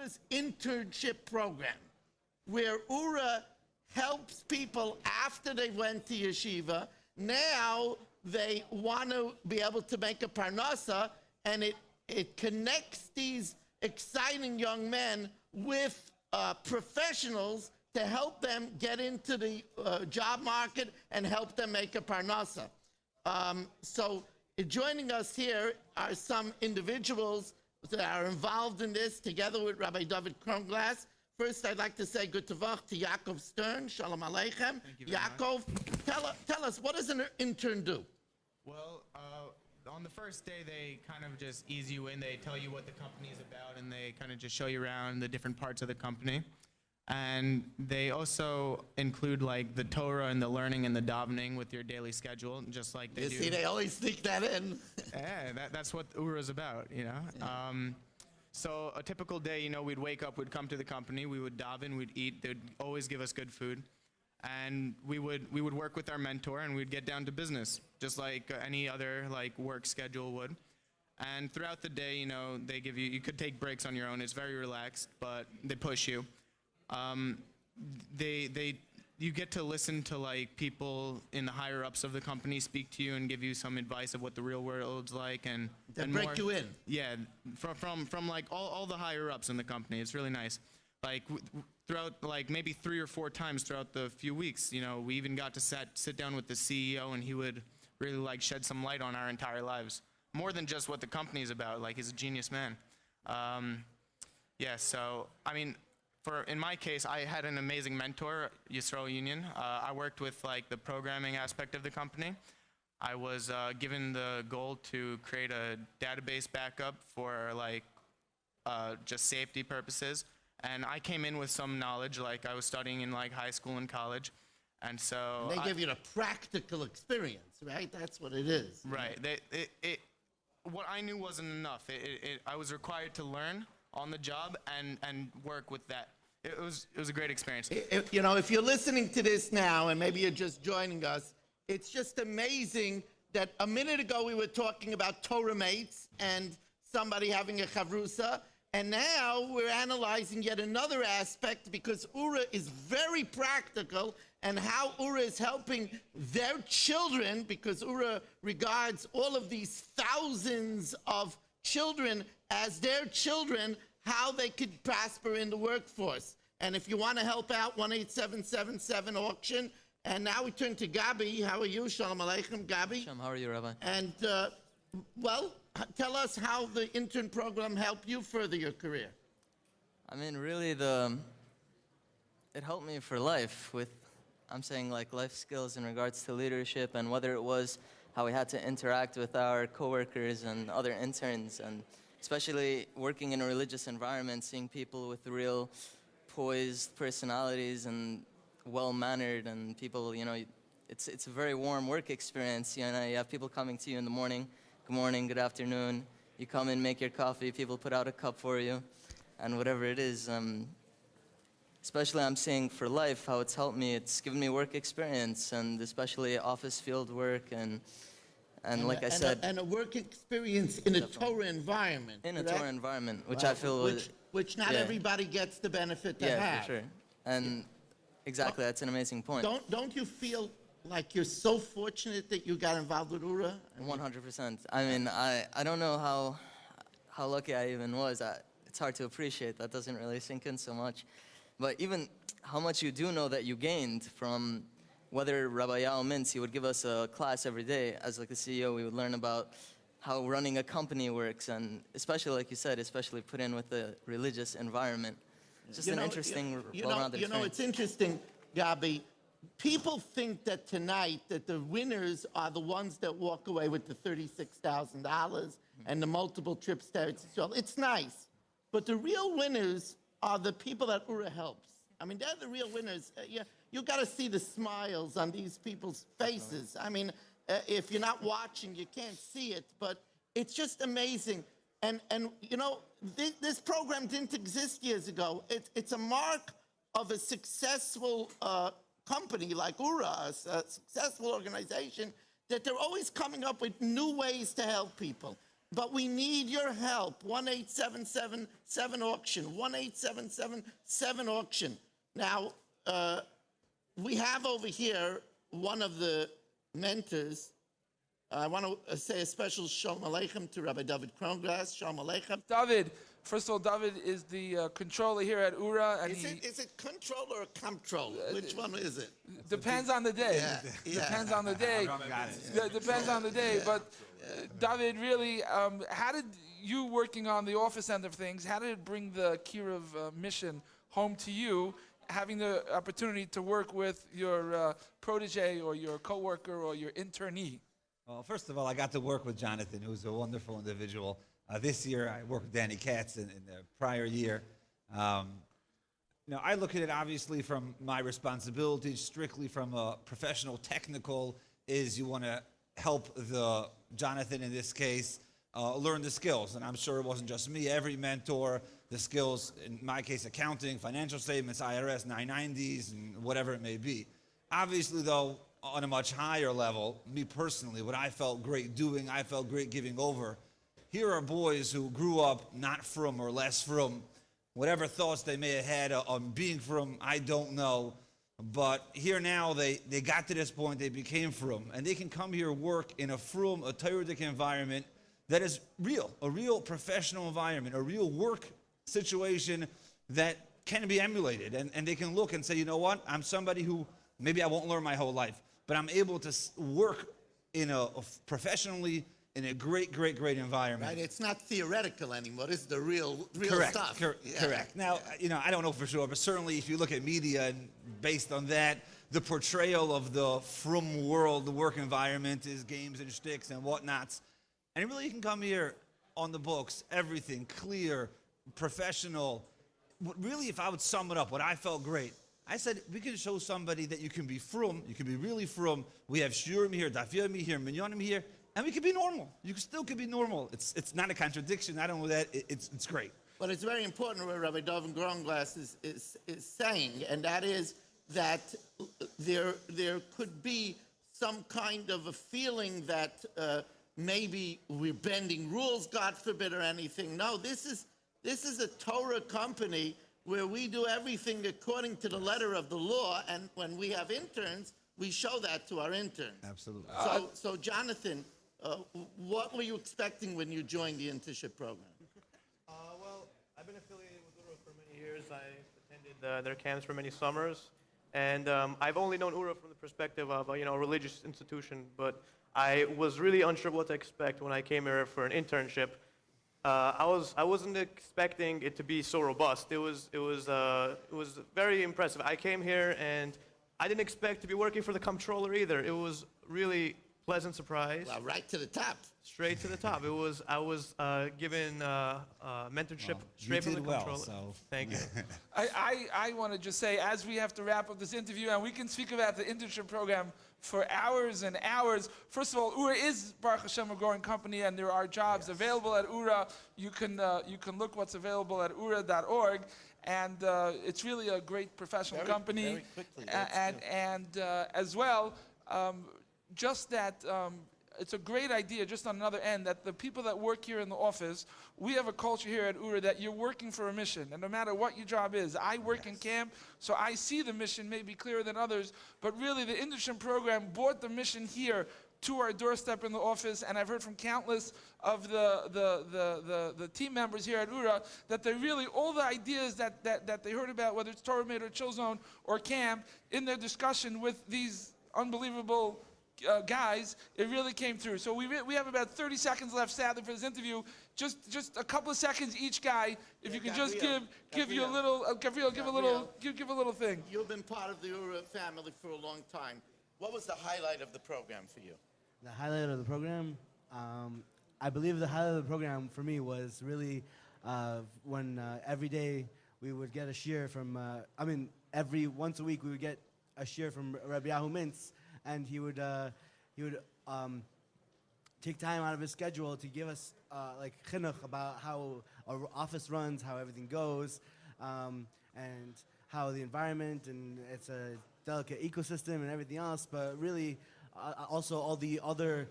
Oorah's internship program, where Oorah helps people after they went to yeshiva. Now they want to be able to make a parnasa, and it connects these exciting young men with professionals to help them get into the job market and help them make a parnasa. So joining us here are some individuals that are involved in this, together with Rabbi David Kronglass. First, I'd like to say good tavach to Yaakov Stern. Shalom Aleichem. Yaakov, tell us, what does an intern do? Well, on the first day, they kind of just ease you in. They tell you what the company is about, and they kind of just show you around the different parts of the company. And they also include like the Torah and the learning and the davening with your daily schedule, just like they do. You see, they always sneak that in. Yeah, that's what Oorah is about, you know. Yeah. So a typical day, you know, we'd wake up, we'd come to the company, we would daven, we'd eat. They'd always give us good food, and we would work with our mentor, and we'd get down to business, just like any other like work schedule would. And throughout the day, you know, they give you could take breaks on your own. It's very relaxed, but they push you. You get to listen to like people in the higher ups of the company speak to you and give you some advice of what the real world's like, and break more, you in. Yeah, from like all the higher ups in the company. It's really nice. Like throughout like maybe 3 or 4 times throughout the few weeks, you know, we even got to sit down with the CEO, and he would really like shed some light on our entire lives, more than just what the company is about. Like, he's a genius man. Yeah, so I mean, in my case, I had an amazing mentor, Yisrael Union. I worked with like the programming aspect of the company. I was given the goal to create a database backup for like just safety purposes, and I came in with some knowledge, like I was studying in like high school and college, and so and they give you the practical experience, right? That's what it is. Right. What I knew wasn't enough. I was required to learn on the job and work with that. It was a great experience. You know, if you're listening to this now, and maybe you're just joining us, it's just amazing that a minute ago we were talking about Torah mates and somebody having a chavrusa, and now we're analyzing yet another aspect, because Oorah is very practical, and how Oorah is helping their children, because Oorah regards all of these thousands of children as their children, how they could prosper in the workforce. And if you want to help out, 1-8777-auction. And now we turn to Gabi. How are you? Shalom Aleichem, Gabi. Shalom, how are you, Rabbi? And, well, tell us how the intern program helped you further your career. I mean, really, it helped me for life with, I'm saying, like, life skills in regards to leadership, and whether it was how we had to interact with our coworkers and other interns, and especially working in a religious environment, seeing people with real poised personalities and well-mannered, and people, you know, it's a very warm work experience. You know, you have people coming to you in the morning, good morning, good afternoon. You come in, make your coffee, people put out a cup for you, and whatever it is. Especially I'm seeing for life how it's helped me. It's given me work experience, and especially office field work, and like I said, and a work experience in a Torah environment. In a Torah environment, which I feel which not everybody gets the benefit to have. Yeah, for sure. And exactly, that's an amazing point. Don't you feel like you're so fortunate that you got involved with Oorah? 100%. I mean, I don't know how lucky I even was. It's hard to appreciate. That doesn't really sink in so much. But even how much you do know that you gained from whether Rabbi Yael Mintz, he would give us a class every day. As like the CEO, we would learn about how running a company works, and especially, like you said, especially put in with the religious environment. Just an interesting, well-rounded experience. It's interesting, Gabi. People think that tonight that the winners are the ones that walk away with the $36,000 and the multiple trips to Israel. It's nice, but the real winners are the people that Oorah helps. I mean, they're the real winners. You got to see the smiles on these people's faces. I mean, if you're not watching, you can't see it, but it's just amazing. And you know, this program didn't exist years ago. It's a mark of a successful company like Oorah, a successful organization, that they're always coming up with new ways to help people. but we need your help. 1-877-7-auction, 1-877-7-auction. Now, we have over here one of the mentors. I want to say a special Shalom Aleichem to Rabbi David Kronglass. Shalom Aleichem. David, first of all, David is the controller here at Oorah, and Is it controller or comptroller? Which one is it? depends on the day. Depends on the day. Depends on the day. But David, really, how did you working on the office end of things? How did it bring the Kirov mission home to you? Having the opportunity to work with your protege or your coworker or your internee. Well, first of all, I got to work with Jonathan, who's a wonderful individual. This year, I worked with Danny Katz in the prior year. I look at it obviously from my responsibilities, strictly from a professional technical, is you want to help the Jonathan in this case learn the skills. And I'm sure it wasn't just me, every mentor, the skills, in my case, accounting, financial statements, IRS, 990s, and whatever it may be. Obviously, though, on a much higher level, me personally, what I felt great doing, I felt great giving over. Here are boys who grew up not from or less from. Whatever thoughts they may have had on being from, I don't know. But here now, they got to this point, they became frum. And they can come here work in a frum, a Torah-dic environment that is real, a real professional environment, a real work situation that can be emulated. And they can look and say, you know what, I'm somebody who maybe I won't learn my whole life, but I'm able to work in a professionally in a great environment. Right, it's not theoretical anymore. It's the real Correct. stuff. Correct. Now, I don't know for sure, but certainly if you look at media and based on that, the portrayal of the frum world, the work environment is games and shticks and whatnots. And really you can come here on the books, everything clear, professional. Really, if I would sum it up, what I felt great, I said, we can show somebody that you can be frum, you can be really frum. We have shiurim here, daf yomi here, minyanim here, and we can be normal. You still can be normal. It's not a contradiction. I don't know that. It's great. But it's very important what Rabbi David Gronglass is saying, and that is that there could be some kind of a feeling that maybe we're bending rules, God forbid, or anything. No, this is a Torah company where we do everything according to the letter of the law, and when we have interns, we show that to our interns. Absolutely. So Jonathan, what were you expecting when you joined the internship program? Well, I've been affiliated with Oorah for many years. I attended their camps for many summers, and I've only known Oorah from the perspective of a religious institution, but I was really unsure what to expect when I came here for an internship. I wasn't expecting it to be so robust. It was very impressive. I came here and I didn't expect to be working for the comptroller either. It was really pleasant surprise. Well, right to the top. Straight to the top. I was given mentorship straight from the controller. So. Thank you. I want to just say, as we have to wrap up this interview, and we can speak about the internship program for hours and hours. First of all, Oorah is, Baruch Hashem, a growing company, and there are jobs available at Oorah. You can look what's available at Oorah.org, and it's really a great professional company. Very quickly. And as well, just that it's a great idea, just on another end, that the people that work here in the office, we have a culture here at Oorah that you're working for a mission, and no matter what your job is. I work in camp, so I see the mission maybe clearer than others, but really the internship program brought the mission here to our doorstep in the office, and I've heard from countless of the team members here at Oorah that they really, all the ideas that they heard about, whether it's Torah Made or Chill Zone or camp, in their discussion with these unbelievable guys, it really came through. So we have about 30 seconds left, sadly, for this interview. Just a couple of seconds each guy. If you could just give you a little, Gabriel, give a little thing. You've been part of the Oorah family for a long time. What was the highlight of the program for you? The highlight of the program, I believe the highlight of the program for me was really when every day we would get a shiur from, every once a week we would get a shiur from Rabbi Yahu Mintz, and he would take time out of his schedule to give us like chinuch about how our office runs, how everything goes, and how the environment, and it's a delicate ecosystem and everything else, but really also all the other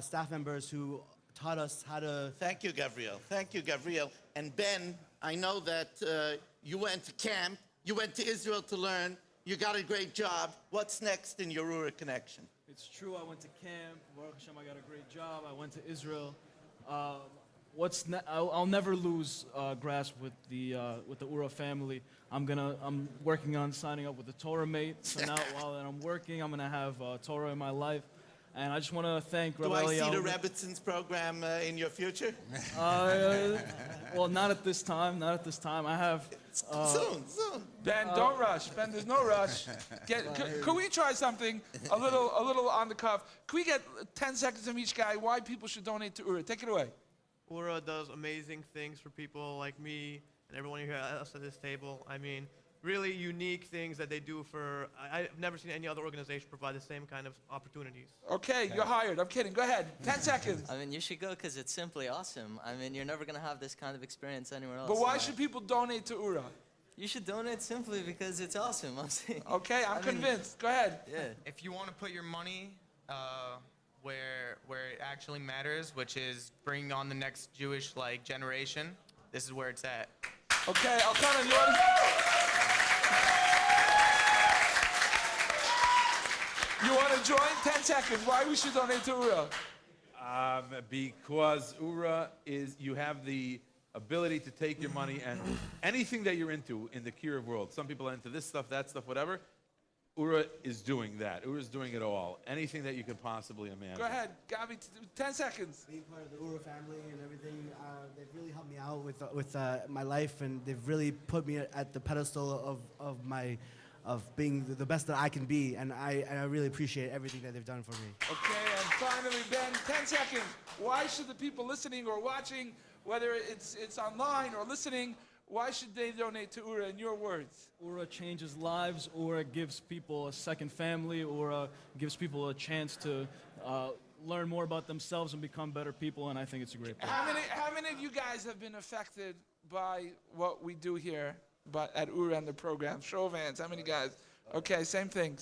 staff members who taught us how to. Thank you, Gabriel. Thank you, Gabriel. And Ben, I know that you went to camp, you went to Israel to learn, you got a great job. What's next in your Oorah connection? It's true. I went to camp. Baruch Hashem, I got a great job. I went to Israel. I'll never lose grasp with the Oorah family. I'm working on signing up with the Torah mate. So now while I'm working, I'm gonna have Torah in my life. And I just want to thank Do Rabbi I see the Eliyahu. Rebbitzins program in your future? Well, not at this time. Not at this time. I have. Soon. Ben, don't rush. Ben, there's no rush. Could we try something a little on the cuff? Can we get 10 seconds from each guy why people should donate to Oorah? Take it away. Oorah does amazing things for people like me and everyone here else at this table. I mean, really unique things that they do for. I've never seen any other organization provide the same kind of opportunities. Okay, you're hired. I'm kidding. Go ahead. 10 seconds. I mean, you should go because it's simply awesome. I mean, you're never going to have this kind of experience anywhere else. But why should people donate to Oorah? You should donate simply because it's awesome. I'm saying. Okay, I'm convinced. Go ahead. Yeah. If you want to put your money where it actually matters, which is bringing on the next Jewish generation, this is where it's at. Okay, I'll come in. You want to join? 10 seconds. Why we should donate to Oorah? Because Oorah is, you have the ability to take your money and anything that you're into in the Kiruv world. Some people are into this stuff, that stuff, whatever. Oorah is doing that. Oorah is doing it all. Anything that you could possibly imagine. Go ahead, Gabi. 10 seconds. Being part of the Oorah family and everything, they've really helped me out with my life, and they've really put me at the pedestal of being the best that I can be, and I really appreciate everything that they've done for me. Okay, and finally, Ben, 10 seconds. Why should the people listening or watching, whether it's online or listening, why should they donate to Oorah in your words? Oorah changes lives. Oorah gives people a second family. Oorah gives people a chance to learn more about themselves and become better people, and I think it's a great program. How many of you guys have been affected by what we do here at Oorah and the program? Show of hands. How many guys? Okay, same thing.